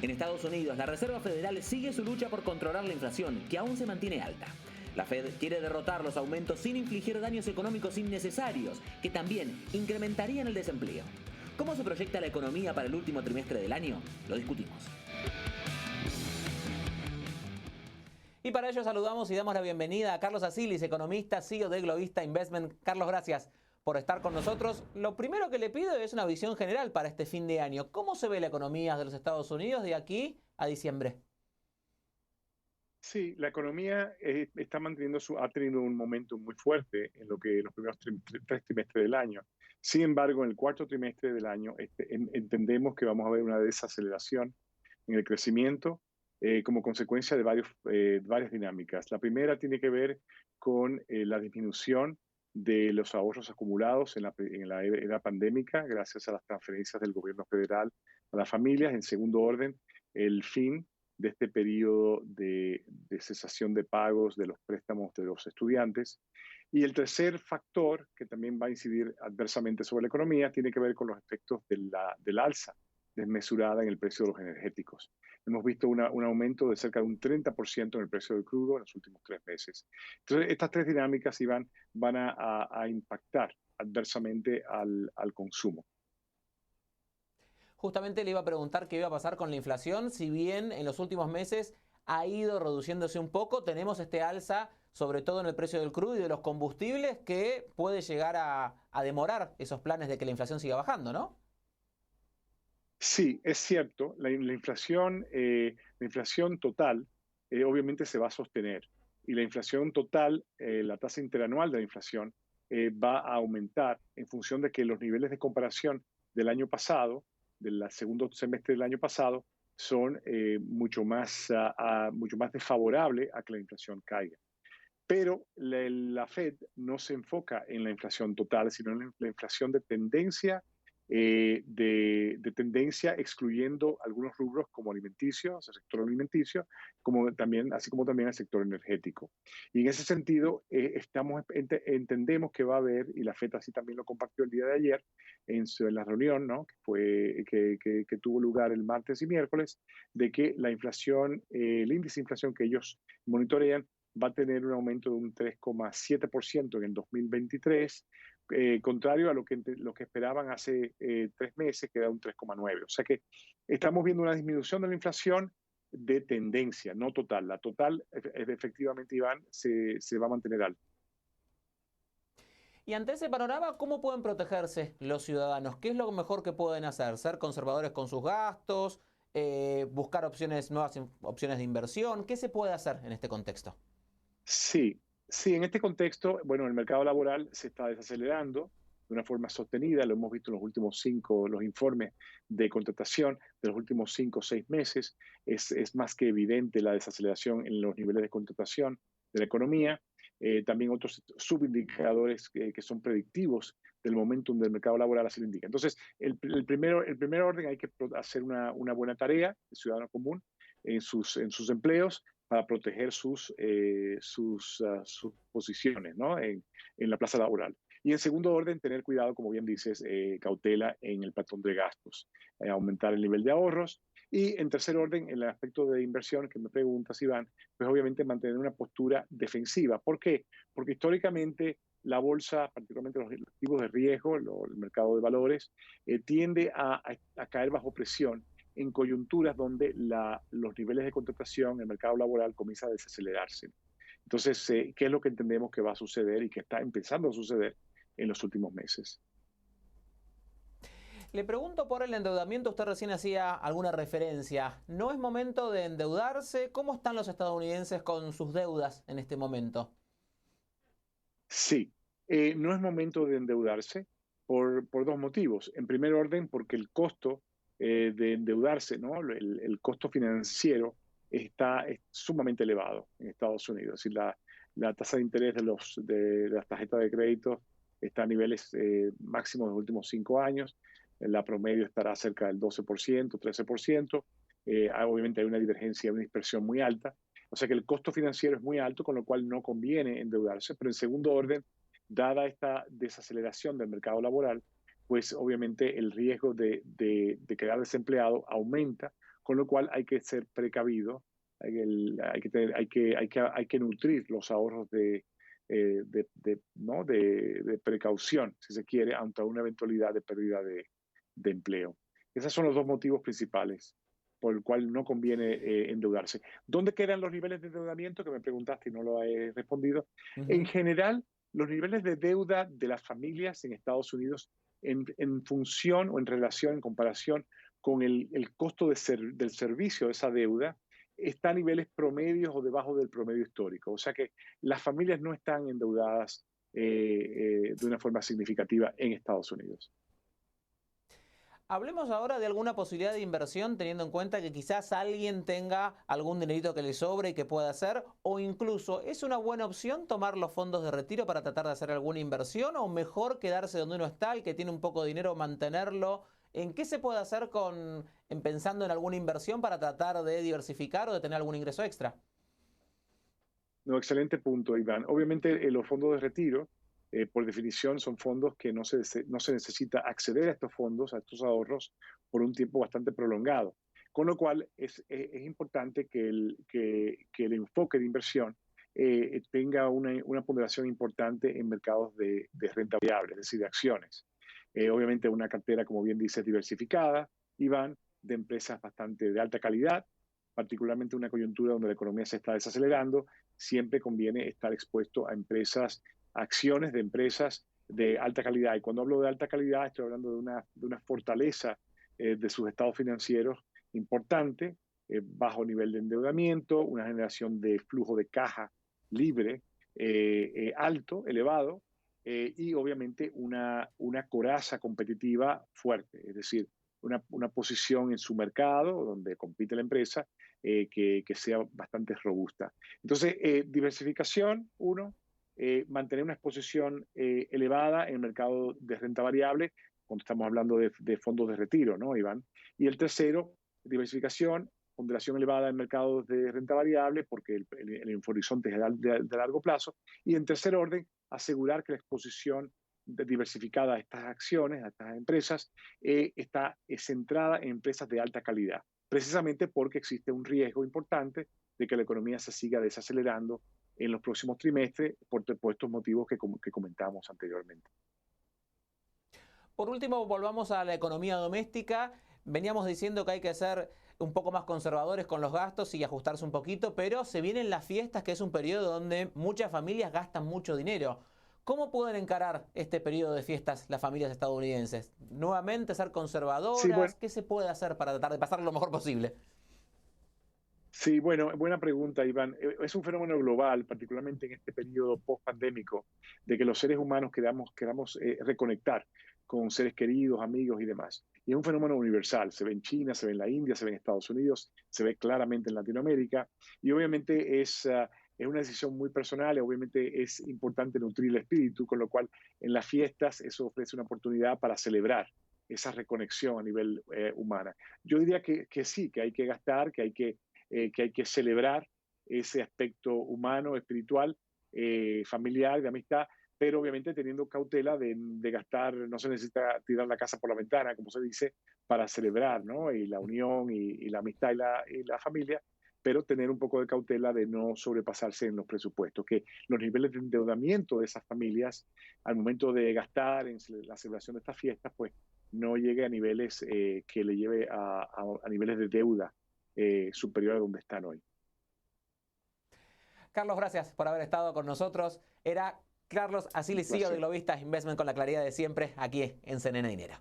En Estados Unidos, la Reserva Federal sigue su lucha por controlar la inflación, que aún se mantiene alta. La Fed quiere derrotar los aumentos sin infligir daños económicos innecesarios, que también incrementarían el desempleo. ¿Cómo se proyecta la economía para el último trimestre del año? Lo discutimos. Y para ello saludamos y damos la bienvenida a Carlos Acilis, economista, CEO de Globista Investment. Carlos, gracias por estar con nosotros. Lo primero que le pido es una visión general para este fin de año. ¿Cómo se ve la economía de los Estados Unidos de aquí a diciembre? Sí, la economía ha tenido un momento muy fuerte en lo que los primeros tres trimestres del año. Sin embargo, en el cuarto trimestre del año entendemos que vamos a ver una desaceleración en el crecimiento como consecuencia de varias dinámicas. La primera tiene que ver con la disminución de los ahorros acumulados en la era pandémica gracias a las transferencias del gobierno federal a las familias. En segundo orden, el fin de este periodo de cesación de pagos de los préstamos de los estudiantes. Y el tercer factor que también va a incidir adversamente sobre la economía tiene que ver con los efectos del alza desmesurada en el precio de los energéticos. Hemos visto un aumento de cerca de un 30% en el precio del crudo en los últimos 3 meses. Entonces, estas tres dinámicas van a impactar adversamente al consumo. Justamente le iba a preguntar qué iba a pasar con la inflación, si bien en los últimos meses ha ido reduciéndose un poco, tenemos este alza, sobre todo en el precio del crudo y de los combustibles, que puede llegar a demorar esos planes de que la inflación siga bajando, ¿no? Sí, es cierto, la inflación total obviamente se va a sostener y la inflación total, la tasa interanual de la inflación, va a aumentar en función de que los niveles de comparación del año pasado, del segundo semestre del año pasado, son mucho más desfavorables a que la inflación caiga. Pero la Fed no se enfoca en la inflación total, sino en la inflación de tendencia, de tendencia excluyendo algunos rubros como alimenticios, el sector alimenticio, así como también el sector energético. Y en ese sentido, entendemos que va a haber, y la FED así también lo compartió el día de ayer, en la reunión, ¿no? que tuvo lugar el martes y miércoles, de que la inflación, el índice de inflación que ellos monitorean, va a tener un aumento de un 3,7% en el 2023, contrario a lo que esperaban hace 3 meses, que era un 3,9%. O sea que estamos viendo una disminución de la inflación de tendencia, no total. La total, efectivamente, Iván, se va a mantener alta. Y ante ese panorama, ¿cómo pueden protegerse los ciudadanos? ¿Qué es lo mejor que pueden hacer? ¿Ser conservadores con sus gastos? ¿Buscar nuevas opciones de inversión? ¿Qué se puede hacer en este contexto? Sí, sí, en este contexto, bueno, el mercado laboral se está desacelerando de una forma sostenida, lo hemos visto en los informes de contratación de los últimos 5 o 6 meses, es más que evidente la desaceleración en los niveles de contratación de la economía, también otros subindicadores que son predictivos del momentum del mercado laboral así lo indican. Entonces, el primer orden hay que hacer una buena tarea de ciudadano común en sus empleos, para proteger sus posiciones, ¿no? en la plaza laboral. Y en segundo orden, tener cuidado, como bien dices, cautela en el patrón de gastos, aumentar el nivel de ahorros. Y en tercer orden, en el aspecto de inversión que me preguntas, Iván, pues obviamente mantener una postura defensiva. ¿Por qué? Porque históricamente la bolsa, particularmente los activos de riesgo, el mercado de valores, tiende a caer bajo presión en coyunturas donde los niveles de contratación, el mercado laboral comienza a desacelerarse. Entonces, ¿qué es lo que entendemos que va a suceder y que está empezando a suceder en los últimos meses? Le pregunto por el endeudamiento, usted recién hacía alguna referencia. ¿No es momento de endeudarse? ¿Cómo están los estadounidenses con sus deudas en este momento? Sí, no es momento de endeudarse por dos motivos. En primer orden, porque el costo de endeudarse, ¿no? El costo financiero es sumamente elevado en Estados Unidos. Es decir, la tasa de interés de las tarjetas de crédito está a niveles máximos de los últimos 5 años. La promedio estará cerca del 12%, 13%. Obviamente hay una divergencia, una dispersión muy alta. O sea que el costo financiero es muy alto, con lo cual no conviene endeudarse. Pero en segundo orden, dada esta desaceleración del mercado laboral, pues obviamente el riesgo de quedar desempleado aumenta con lo cual hay que ser precavido, hay que nutrir los ahorros ¿no? de precaución, si se quiere, ante una eventualidad de pérdida de empleo. Esos son los dos motivos principales por el cual no conviene endeudarse. ¿Dónde quedan los niveles de endeudamiento? Que me preguntaste y no lo he respondido. En general, los niveles de deuda de las familias en Estados Unidos en función o en relación, en comparación con el costo del servicio de esa deuda, está a niveles promedios o debajo del promedio histórico. O sea que las familias no están endeudadas de una forma significativa en Estados Unidos. Hablemos ahora de alguna posibilidad de inversión, teniendo en cuenta que quizás alguien tenga algún dinerito que le sobre y que pueda hacer, o incluso, ¿es una buena opción tomar los fondos de retiro para tratar de hacer alguna inversión, o mejor quedarse donde uno está, el que tiene un poco de dinero, mantenerlo? ¿En qué se puede hacer pensando en alguna inversión para tratar de diversificar o de tener algún ingreso extra? No, excelente punto, Iván. Obviamente, los fondos de retiro, por definición, son fondos que no se necesita acceder a estos fondos, a estos ahorros, por un tiempo bastante prolongado. Con lo cual, es importante que el enfoque de inversión tenga una ponderación importante en mercados de renta variable, es decir, de acciones. Obviamente, una cartera, como bien dice, diversificada, Iván, de empresas bastante de alta calidad, particularmente en una coyuntura donde la economía se está desacelerando, siempre conviene estar expuesto a acciones de empresas de alta calidad. Y cuando hablo de alta calidad, estoy hablando de una fortaleza de sus estados financieros importante, bajo nivel de endeudamiento, una generación de flujo de caja libre, alto, elevado, y obviamente una coraza competitiva fuerte, es decir, una posición en su mercado donde compite la empresa que sea bastante robusta. Entonces, diversificación, uno, mantener una exposición elevada en el mercado de renta variable, cuando estamos hablando de fondos de retiro, ¿no, Iván? Y el tercero, diversificación, ponderación elevada en mercados de renta variable, porque el horizonte es de largo plazo. Y en tercer orden, asegurar que la exposición diversificada a estas acciones, a estas empresas, está centrada en empresas de alta calidad, precisamente porque existe un riesgo importante de que la economía se siga desacelerando en los próximos trimestres por estos motivos que comentamos anteriormente. Por último, volvamos a la economía doméstica. Veníamos diciendo que hay que ser un poco más conservadores con los gastos y ajustarse un poquito, pero se vienen las fiestas, que es un periodo donde muchas familias gastan mucho dinero. ¿Cómo pueden encarar este periodo de fiestas las familias estadounidenses? ¿Nuevamente ser conservadoras? Sí, bueno, ¿Qué se puede hacer para tratar de pasarlo lo mejor posible? sí, bueno, buena pregunta, Iván. Es un fenómeno global, particularmente en este periodo post-pandémico, de que los seres humanos queramos reconectar con seres queridos, amigos y demás. Y es un fenómeno universal. Se ve en China, se ve en la India, se ve en Estados Unidos, se ve claramente en Latinoamérica. Y obviamente es una decisión muy personal y obviamente es importante nutrir el espíritu, con lo cual en las fiestas eso ofrece una oportunidad para celebrar esa reconexión a nivel humana. Yo diría que sí, que hay que gastar, que hay que celebrar ese aspecto humano, espiritual, familiar, de amistad, pero obviamente teniendo cautela de gastar, no se necesita tirar la casa por la ventana, como se dice, para celebrar, ¿no? Y la unión y la amistad y la familia, pero tener un poco de cautela de no sobrepasarse en los presupuestos, que los niveles de endeudamiento de esas familias al momento de gastar en la celebración de estas fiestas, pues no llegue a niveles que le lleve a niveles de deuda superior a donde están hoy. Carlos, gracias por haber estado con nosotros. Era Carlos Asili, CEO de Globista Investment, con la claridad de siempre, aquí en CNN Dinero.